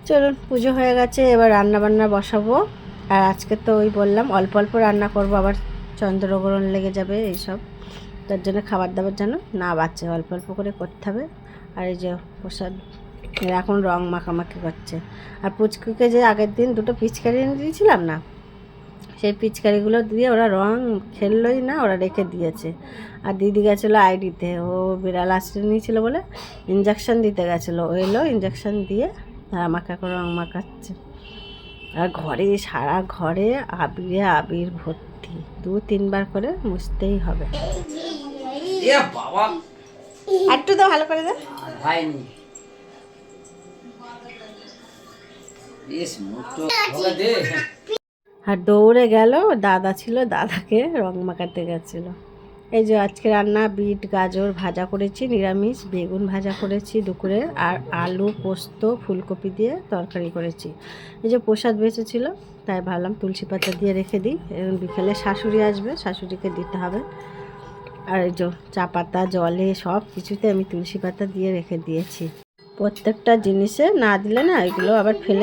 চলুন, পুজো হয়ে গেছে, এবার রান্না বান্না বসাবো। আর আজকে তো ওই বললাম অল্প অল্প রান্না করব, আবার চন্দ্রগ্রহণ লেগে যাবে এইসব, তার জন্য খাবার দাবার যেন না বাঁচে, অল্প অল্প করে করতে হবে। আর এই যে প্রসাদ এখন রং মাখামাখি করছে। আর পুচকুকে যে আগের দিন দুটো পিচকারি এনে দিয়েছিলাম না, সেই পিচকারিগুলো দিয়ে ওরা রং খেললোই না, ওরা রেখে দিয়েছে। আর দিদি গেছিলো আইডিতে, ও বিড়াল আশ্রয় নিয়েছিল বলে ইঞ্জেকশন দিতে গেছিলো, ও এলো ইঞ্জেকশন দিয়ে আর আমাকে এখন রং মাখাচ্ছে। আর ঘরে সারা ঘরে আবিরে আবির ভর্তি, 2-3 বার করে মুছতেই হবে। একটু তো ভালো করে দে। আর দৌড়ে গেল, দাদা ছিল, দাদাকে রং মাখাতে গেছিলো। এই যে আজকে রান্না বিট গাজর ভাজা করেছি, নিরামিষ বেগুন ভাজা করেছি দুপুরে, আর আলু পোস্ত ফুলকপি দিয়ে তরকারি করেছি। এই যে প্রসাদ বেঁচেছিল, তাই ভাবলাম তুলসী পাতা দিয়ে রেখে দিই, এবং বিকেলে শাশুড়ি আসবে, শাশুড়িকে দিতে হবে। আর এই যে চা পাতা জলে সব কিছুতে আমি তুলসী পাতা দিয়ে রেখে দিয়েছি। প্রত্যেকটা জিনিসে না দিলে না এগুলো আবার ফেলে